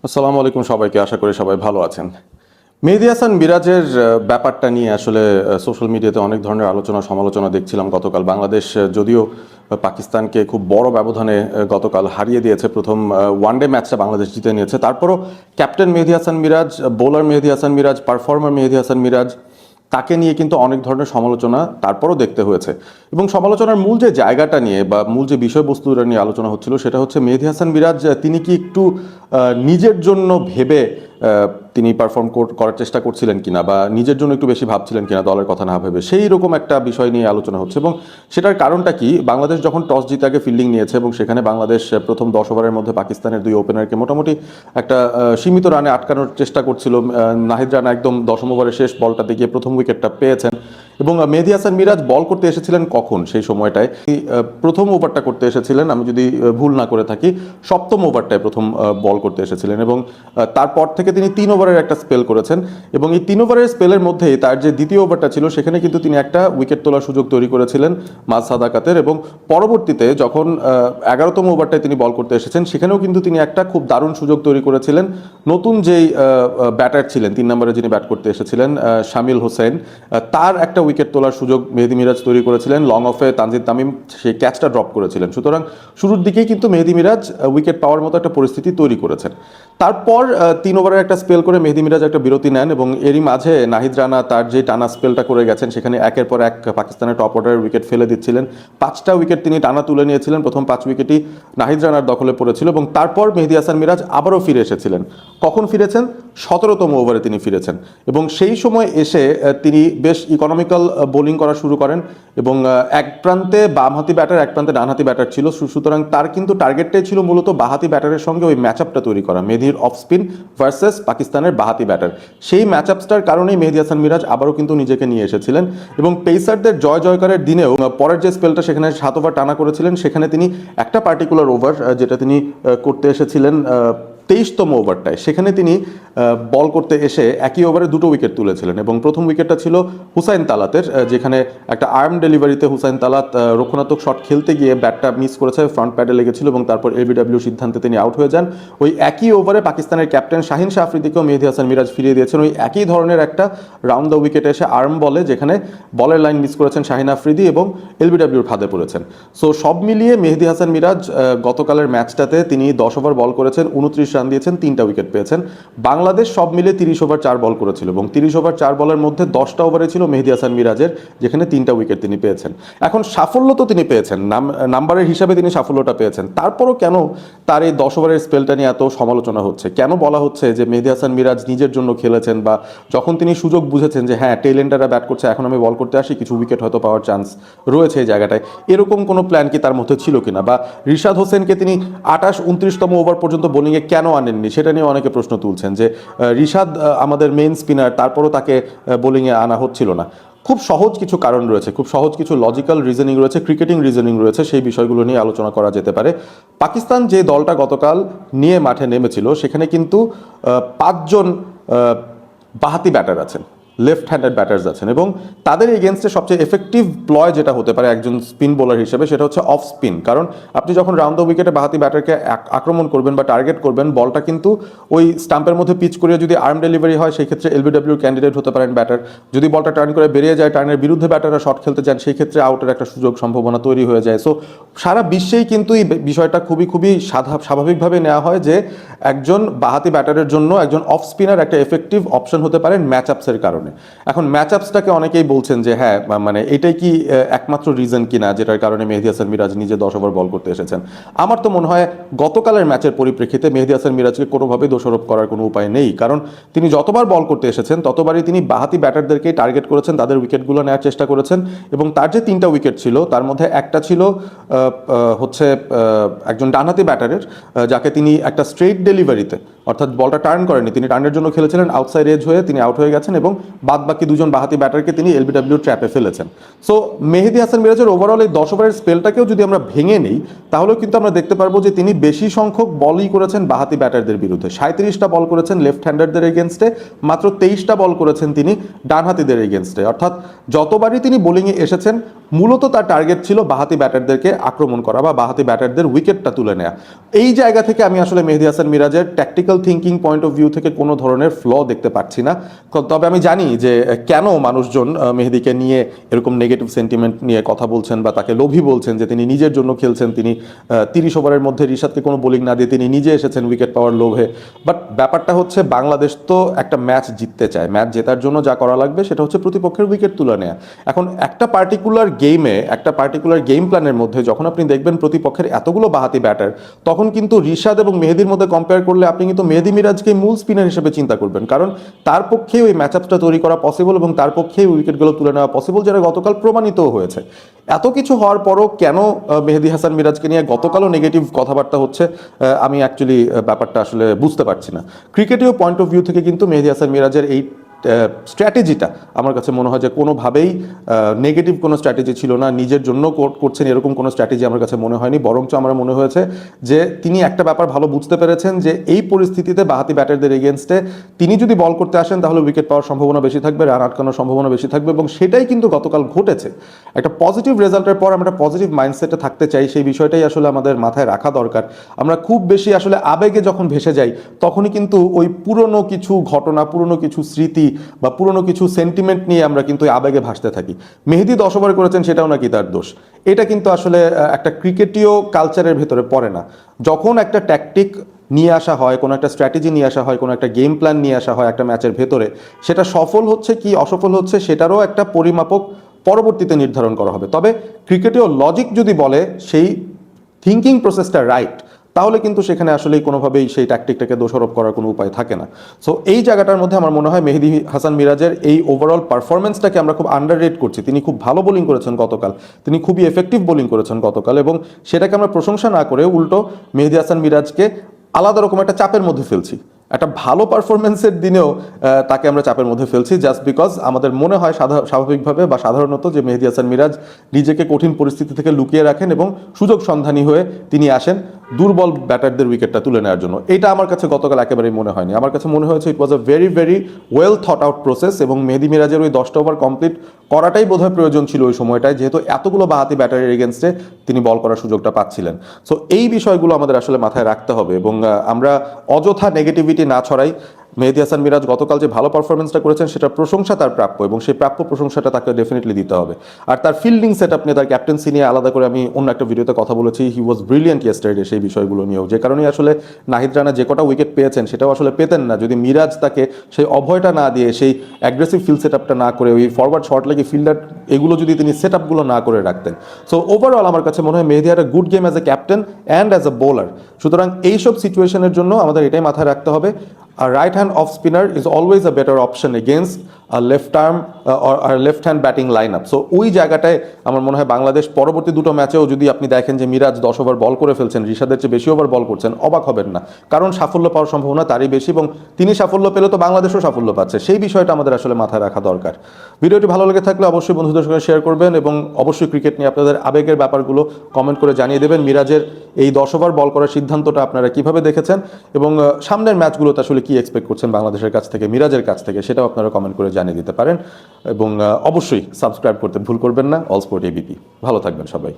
আসসালামু আলাইকুম সবাইকে, আশা করি সবাই ভালো আছেন। মেহেদী হাসান মিরাজের ব্যাপারটা নিয়ে আসলে সোশ্যাল মিডিয়াতে অনেক ধরনের আলোচনা সমালোচনা দেখছিলাম গতকাল। বাংলাদেশ যদিও পাকিস্তানকে খুব বড় ব্যবধানে গতকাল হারিয়ে দিয়েছে, প্রথম ওয়ানডে ম্যাচটা বাংলাদেশ জিতে নিয়েছে, তারপরও ক্যাপ্টেন মেহেদী হাসান মিরাজ, বোলার মেহেদী হাসান মিরাজ, পারফর্মার মেহেদী হাসান মিরাজ, তাকে নিয়ে কিন্তু অনেক ধরনের সমালোচনা তারপরও দেখতে হয়েছে। এবং সমালোচনার মূল যে জায়গাটা নিয়ে বা মূল যে বিষয়বস্তুটা নিয়ে আলোচনা হচ্ছিল সেটা হচ্ছে মেহেদী হাসান মিরাজ তিনি কি একটু নিজের জন্য ভেবে তিনি পারফর্ম করার চেষ্টা করছিলেন কিনা, বা নিজের জন্য একটু বেশি ভাবছিলেন কিনা দলের কথা না ভেবে, সেই রকম একটা বিষয় নিয়ে আলোচনা হচ্ছে। এবং সেটার কারণটা কি, বাংলাদেশ যখন টস জিতে আগে ফিল্ডিং নিয়েছে এবং সেখানে বাংলাদেশ প্রথম 10 ওভারের মধ্যে পাকিস্তানের দুই ওপেনারকে মোটামুটি একটা সীমিত রানে আটকানোর চেষ্টা করছিল। নাহিদ রানা একদম 10 ওভারের শেষ বলটাতে গিয়ে প্রথম উইকেটটা পেয়েছেন। এবং মেহেদী হাসান মিরাজ বল করতে এসেছিলেন কখন সেই সময়টায়, প্রথম ওভারটা করতে এসেছিলেন, আমি যদি ভুল না করে থাকি সপ্তম ওভারটায় প্রথম বল করতে এসেছিলেন। এবং তারপর থেকে তিনি 3 ওভারের একটা স্পেল করেছেন। এবং এই 3 ওভারের স্পেলের মধ্যেই তার যে দ্বিতীয় ওভারটা ছিল সেখানে কিন্তু তিনি একটা উইকেট তোলার সুযোগ তৈরি করেছিলেন মাঝ সাদাকাতের। এবং পরবর্তীতে যখন 11তম ওভারটায় তিনি বল করতে এসেছেন সেখানেও কিন্তু তিনি একটা খুব দারুণ সুযোগ তৈরি করেছিলেন। নতুন যেই ব্যাটার ছিলেন 3 নম্বরে যিনি ব্যাট করতে এসেছিলেন শামিল হোসেন, তার একটা উইকেট তোলার সুযোগ মেহেদী মিরাজ তৈরি করেছিলেন। লং অফে তানজিদ তামিম সেই ক্যাচটা ড্রপ করেছিলেন। সুতরাং শুরুর দিকেই কিন্তু মেহেদী মিরাজ উইকেট পাওয়ার মতো একটা পরিস্থিতি তৈরি করেছেন। তারপর 3 ওভারের একটা স্পেল করে মেহেদী মিরাজ একটা বিরতি নেন এবং এরই মাঝে নাহিদ রানা তার যে টানা স্পেলটা করে গেছেন সেখানে একের পর এক পাকিস্তানের টপ অর্ডারের উইকেট ফেলে দিচ্ছিলেন। 5টা উইকেট তিনি টানা তুলে নিয়েছিলেন, প্রথম 5 উইকেটই নাহিদ রানার দখলে পড়েছিল। এবং তারপর মেহেদী হাসান মিরাজ আবারও ফিরে এসেছিলেন। কখন ফিরেছেন? 17তম ওভারে তিনি ফিরেছেন। এবং সেই সময় এসে তিনি বেশ ইকোনমিক্যাল বোলিং করা শুরু করেন। এবং এক প্রান্তে বামহাতি ব্যাটার, এক প্রান্তে ডানহাতি ব্যাটার ছিল, সুতরাং তার কিন্তু টার্গেটটাই ছিল মূলত বাহাতি ব্যাটারের সঙ্গে ওই ম্যাচ আপটা তৈরি করা, মেহেদীর অফ স্পিন ভার্সেস পাকিস্তানের বাহাতি ব্যাটার। সেই ম্যাচ আপসটার কারণেই মেহেদী হাসান মিরাজ আবারও কিন্তু নিজেকে নিয়ে এসেছিলেন। এবং পেসারদের জয় জয়কারের দিনেও পরের যে স্পেলটা সেখানে 7 ওভার টানা করেছিলেন, সেখানে তিনি একটা পার্টিকুলার ওভার যেটা তিনি করতে এসেছিলেন 23তম ওভারটায়, সেখানে তিনি বল করতে এসে একই ওভারে 2টো উইকেট তুলেছিলেন। এবং প্রথম উইকেটটা ছিল হুসাইন তালাতের, যেখানে একটা আর্ম ডেলিভারিতে হুসাইন তালাত রক্ষণাত্মক শট খেলতে গিয়ে ব্যাটটা মিস করেছে, ফ্রন্ট প্যাডে লেগেছিল এবং তারপর এলবিডব্লিউ সিদ্ধান্তে তিনি আউট হয়ে যান। ওই একই ওভারে পাকিস্তানের ক্যাপ্টেন শাহিন শাহ আফ্রিদিকেও মেহেদী হাসান মিরাজ ফিরিয়ে দিয়েছেন ওই একই ধরনের একটা রাউন্ড দ্য উইকেটে এসে আর্ম বলে, যেখানে বলের লাইন মিস করেছেন শাহিন আফ্রিদি এবং এলবিডব্লিউর ফাঁদে পড়েছেন। সো সব মিলিয়ে মেহেদী হাসান মিরাজ গতকালের ম্যাচটাতে তিনি 10 ওভার বল করেছেন, 29 রান দিয়েছেন, 3টা উইকেট পেয়েছেন। বাংলাদেশ সব মিলে 30 ওভার 4 বল করেছিল এবং 30 ওভার 4 বলের মধ্যে 10টা ওভারে ছিল মেহেদী হাসান মিরাজের, যেখানে 3টা উইকেট তিনি পেয়েছেন। এখন সাফল্য তো তিনি পেয়েছেন, নাম্বারের হিসাবে তিনি সাফল্যটা পেয়েছেন, তারপরও কেন তার এই 10 ওভারের স্পেলটা নিয়ে এত সমালোচনা হচ্ছে? কেন বলা হচ্ছে যে মেহেদী হাসান মিরাজ নিজের জন্য খেলেছেন, বা যখন তিনি সুযোগ বুঝেছেন যে হ্যাঁ টেইলেন্ডাররা ব্যাট করছে, এখন আমি বল করতে আসি, কিছু উইকেট হয়তো পাওয়ার চান্স রয়েছে এই জায়গাটায়, এরকম কোনো প্ল্যান কি তার মধ্যে ছিল কিনা? বা রিশাদ হোসেনকে তিনি 28-29তম ওভার পর্যন্ত বোলিংয়ে কেন আনেননি সেটা নিয়ে অনেকে প্রশ্ন তুলছেন, যে রিশাদ আমাদের মেইন স্পিনার, তারপরও তাকে বোলিংয়ে আনা হচ্ছিল না। খুব সহজ কিছু কারণ রয়েছে, খুব সহজ কিছু লজিক্যাল রিজনিং রয়েছে, ক্রিকেটিং রিজনিং রয়েছে, সেই বিষয়গুলো নিয়ে আলোচনা করা যেতে পারে। পাকিস্তান যে দলটা গতকাল নিয়ে মাঠে নেমেছিল সেখানে কিন্তু 5জন বাহাতি ব্যাটার আছেন, লেফট হ্যান্ডেড ব্যাটার্স আছেন, এবং তাদের এগেনস্টে সবচেয়ে এফেক্টিভ প্লয় যেটা হতে পারে একজন স্পিন বোলার হিসেবে সেটা হচ্ছে অফ স্পিন। কারণ আপনি যখন রাউন্ড দ্য উইকেটে বাহাতি ব্যাটারকে আক্রমণ করবেন বা টার্গেট করবেন, বলটা কিন্তু ওই স্টাম্পের মধ্যে পিচ করিয়ে যদি আর্ম ডেলিভারি হয় সেই ক্ষেত্রে এলবিডব্লিউর ক্যান্ডিডেট হতে পারেন ব্যাটার। যদি বলটা টার্ন করে বেরিয়ে যায়, টার্নের বিরুদ্ধে ব্যাটাররা শট খেলতে যান, সেই ক্ষেত্রে আউটের একটা সুযোগ সম্ভাবনা তৈরি হয়ে যায়। সো সারা বিশ্বেই কিন্তু এই বিষয়টা খুবই খুবই স্বাভাবিকভাবে নেওয়া হয় যে একজন বাহাতি ব্যাটারের জন্য একজন অফ স্পিনার একটা এফেক্টিভ অপশন হতে পারেন ম্যাচ আপসের কারণে। এখন ম্যাচ আপসটাকে অনেকেই বলছেন যে হ্যাঁ মানে এটাই কি একমাত্র রিজন কিনা যেটার কারণে মেহেদী হাসান মিরাজ নিজে 10 ওভার বল করতে এসেছেন? আমার তো মনে হয় গতকালের ম্যাচের পরিপ্রেক্ষিতে মেহেদী হাসান মিরাজকে কোনোভাবেই দোষারোপ করার কোনো উপায় নেই, কারণ তিনি যতবার বল করতে এসেছেন ততবারই তিনি বাহাতি ব্যাটারদেরকেই টার্গেট করেছেন, তাদের উইকেটগুলো নেওয়ার চেষ্টা করেছেন। এবং তার যে 3টা উইকেট ছিল তার মধ্যে একটা ছিল হচ্ছে একজন ডানহাতি ব্যাটারের, যাকে তিনি একটা স্ট্রেইট ডেলিভারিতে, অর্থাৎ বলটা টার্ন করেনি, তিনি টার্নের জন্য খেলেছিলেন, আউটসাইড এজ হয়ে তিনি আউট হয়ে গেছেন এবং বাদ বাকি 2জন বাহাতি ব্যাটারকে তিনি এলবিডব্লিউ ট্র্যাপে ফেলেছেন। সো মেহেদী হাসান মিরাজের ওভারঅল এই 10 ওভারের স্পেলটাকেও যদি আমরা ভেঙে নিই তাহলেও কিন্তু আমরা দেখতে পারবো যে তিনি বেশি সংখ্যক বলই করেছেন বাহাতি ব্যাটারদের বিরুদ্ধে। 37টা বল করেছেন লেফট হ্যান্ডারদের এগেনস্টে, মাত্র 23টা বল করেছেন তিনি ডানহাতিদের এগেনস্টে। অর্থাৎ যতবারই তিনি বোলিংয়ে এসেছেন মূলত তার টার্গেট ছিল বাহাতি ব্যাটারদেরকে আক্রমণ করা বা বাহাতি ব্যাটারদের উইকেটটা তুলে নেওয়া। এই জায়গা থেকে আমি আসলে মেহেদী হাসান মিরাজের tactical critical thinking point of view থেকে কোনো ধরনের ফ্ল দেখতে পাচ্ছি না। তবে আমি জানি যে কেন মানুষজন মেহেদীকে নিয়ে এরকম নেগেটিভ সেন্টিমেন্ট নিয়ে কথা বলছেন বা তাকে লোভী বলছেন, যে তিনি নিজের জন্য খেলছেন, তিনি 30 ওভারের মধ্যে রিশাদকে কোনো বোলিং না দিয়ে তিনি নিজে এসেছেন উইকেট পাওয়ার লোভে। বাট ব্যাপারটা হচ্ছে বাংলাদেশ তো একটা ম্যাচ জিততে চায়, ম্যাচ জেতার জন্য যা করা লাগবে সেটা হচ্ছে প্রতিপক্ষের উইকেট তুলে নেওয়া। এখন একটা পার্টিকুলার গেমে, একটা পার্টিকুলার গেম প্ল্যানের মধ্যে যখন আপনি দেখবেন প্রতিপক্ষের এতগুলো বাহাতি ব্যাটার, তখন কিন্তু রিশাদ এবং মেহেদীর মধ্যে কম্পেয়ার করলে আপনি কিন্তু মেহেদী মিরাজকে মূল স্পিনার হিসেবে চিন্তা করবেন, কারণ তার পক্ষে ওই ম্যাচ আপটা তৈরি করা পসিবল এবং তার পক্ষে উইকেটগুলো তুলে নেওয়া পসিবল, যেটা গতকাল প্রমাণিতও হয়েছে। এত কিছু হওয়ার পরও কেন মেহেদী হাসান মিরাজকে নিয়ে গতকালও নেগেটিভ কথাবার্তা হচ্ছে, আমি অ্যাকচুয়ালি ব্যাপারটা আসলে বুঝতে পারছি না। ক্রিকেটীয় পয়েন্ট অফ ভিউ থেকে কিন্তু মেহেদী হাসান মিরাজের এই স্ট্র্যাটেজিটা আমার কাছে মনে হয় যে কোনোভাবেই নেগেটিভ কোনো স্ট্র্যাটেজি ছিল না, নিজের জন্য করছেন এরকম কোনো স্ট্র্যাটেজি আমার কাছে মনে হয়নি। বরঞ্চ আমার মনে হয়েছে যে তিনি একটা ব্যাপার ভালো বুঝতে পেরেছেন যে এই পরিস্থিতিতে বাহাতি ব্যাটারদের এগেনস্টে তিনি যদি বল করতে আসেন তাহলে উইকেট পাওয়ার সম্ভাবনা বেশি থাকবে, রান আটকানোর সম্ভাবনা বেশি থাকবে, এবং সেটাই কিন্তু গতকাল ঘটেছে। একটা পজিটিভ রেজাল্টের পর আমরা পজিটিভ মাইন্ডসেটে থাকতে চাই, সেই বিষয়টাই আসলে আমাদের মাথায় রাখা দরকার। আমরা খুব বেশি আসলে আবেগে যখন ভেসে যাই তখনই কিন্তু ওই পুরনো কিছু ঘটনা, পুরনো কিছু স্মৃতি বা পুরনো কিছু সেন্টিমেন্ট নিয়ে আমরা কিন্তু আবেগে ভাসতে থাকি। মেহেদী 10 ওভার করেছেন সেটাও নাকি তার দোষ, এটা কিন্তু আসলে একটা ক্রিকেটীয় কালচারের ভেতরে পড়ে না। যখন একটা ট্যাকটিক নিয়ে আসা হয়, কোনো একটা স্ট্র্যাটেজি নিয়ে আসা হয়, কোনো একটা গেম প্ল্যান নিয়ে আসা হয় একটা ম্যাচের ভেতরে, সেটা সফল হচ্ছে কি অসফল হচ্ছে সেটারও একটা পরিমাপক পরবর্তীতে নির্ধারণ করা হবে। তবে ক্রিকেটীয় লজিক যদি বলে সেই থিঙ্কিং প্রসেসটা রাইট, তাহলে কিন্তু সেখানে আসলে কোনোভাবেই সেই ট্যাকটিকটাকে দোষারোপ করার কোনো উপায় থাকে না। সো এই জায়গাটার মধ্যে আমার মনে হয় মেহেদী হাসান মিরাজের এই ওভারঅল পারফরমেন্সটাকে আমরা খুব আন্ডাররেট করছি। তিনি খুব ভালো বোলিং করেছেন গতকাল, তিনি খুবই এফেক্টিভ বোলিং করেছেন গতকাল, এবং সেটাকে আমরা প্রশংসা না করে উল্টো মেহেদী হাসান মিরাজকে আলাদা রকম একটা চাপের মধ্যে ফেলছি। একটা ভালো পারফরমেন্সের দিনেও তাকে আমরা চাপের মধ্যে ফেলছি, জাস্ট বিকজ আমাদের মনে হয় স্বাভাবিকভাবে বা সাধারণত যে মেহেদী হাসান মিরাজ নিজেকে কঠিন পরিস্থিতি থেকে লুকিয়ে রাখেন এবং সুযোগ সন্ধানী হয়ে তিনি আসেন দুর্বল ব্যাটারদের উইকেটটা তুলে নেওয়ার জন্য। এটা আমার কাছে গতকাল একেবারেই মনে হয়নি। আমার কাছে মনে হয়েছে it was a very very well thought out process, এবং মেহেদী মিরাজের ওই 10টা ওভার কমপ্লিট করাটাই বোধহয় প্রয়োজন ছিল ওই সময়টায়, যেহেতু এতগুলো বাহাতি ব্যাটারের এগেনস্টে তিনি বল করার সুযোগটা পাচ্ছিলেন। সো এই বিষয়গুলো আমাদের আসলে মাথায় রাখতে হবে, এবং আমরা অযথা নেগেটিভিটি না ছড়াই। মেহেদী হাসান মিরাজ গতকাল যে ভালো পারফরমেন্সটা করেছেন সেটা প্রশংসা তার প্রাপ্য, এবং সেই প্রাপ্য প্রশংসাটা তাকে ডেফিনেটলি দিতে হবে। আর তার ফিল্ডিং সেট আপ নিয়ে, তার ক্যাপ্টেন্সি নিয়ে আলাদা করে আমি অন্য একটা ভিডিওতে কথা বলেছি। হি ওয়াজ ব্রিলিয়েন্ট ইয়েস্টারডে সেই বিষয়গুলো নিয়েও, যে কারণে আসলে নাহিদ রানা যে কটা উইকেট পেয়েছেন সেটাও আসলে পেতেন না যদি মিরাজ তাকে সেই অভয়টা না দিয়ে, সেই অ্যাগ্রেসিভ ফিল্ড সেট আপটা না করে, ওই ফরওয়ার্ড শর্ট লেগে ফিল্ডার এগুলো যদি তিনি সেট আপগুলো না করে রাখতেন। সো ওভারঅল আমার কাছে মনে হয় Mehedi had a good game as a captain and as a bowler. সুতরাং এইসব সিচুয়েশনের জন্য আমাদের এটাই মাথায় রাখতে হবে, a right hand off spinner is always a better option against a left arm or a left hand batting lineup. So ওই জায়গাটায় আমার মনে হয় বাংলাদেশ পরবর্তী দুটো ম্যাচেও যদি আপনি দেখেন যে মিরাজ 10 ওভার বল করে ফেলছেন, রিশাদের চেয়ে বেশি ওভার বল করছেন, অবাক হবেন না, কারণ সাফল্য পাওয়ার সম্ভাবনা তারই বেশি, এবং তিনি সাফল্য পেলে তো বাংলাদেশও সাফল্য পাচ্ছে। সেই বিষয়টা আমাদের আসলে মাথায় রাখা দরকার। ভিডিওটি ভালো লেগে থাকলে অবশ্যই বন্ধুদের সঙ্গে শেয়ার করবেন, এবং অবশ্যই ক্রিকেট নিয়ে আপনাদের আবেগের ব্যাপারগুলো কমেন্ট করে জানিয়ে দেবেন। মিরাজের এই 10 ওভার বল করার সিদ্ধান্তটা আপনারা কিভাবে দেখেছেন, এবং সামনের ম্যাচগুলোতে আসলে কি এক্সপেক্ট করছেন বাংলাদেশের কাছ থেকে, মিরাজের কাছ থেকে, সেটাও আপনারা কমেন্ট করে জানিয়ে দিতে পারেন। এবং অবশ্যই সাবস্ক্রাইব করতে ভুল করবেন না অল স্পোর্ট এবিপি। ভালো থাকবেন সবাই।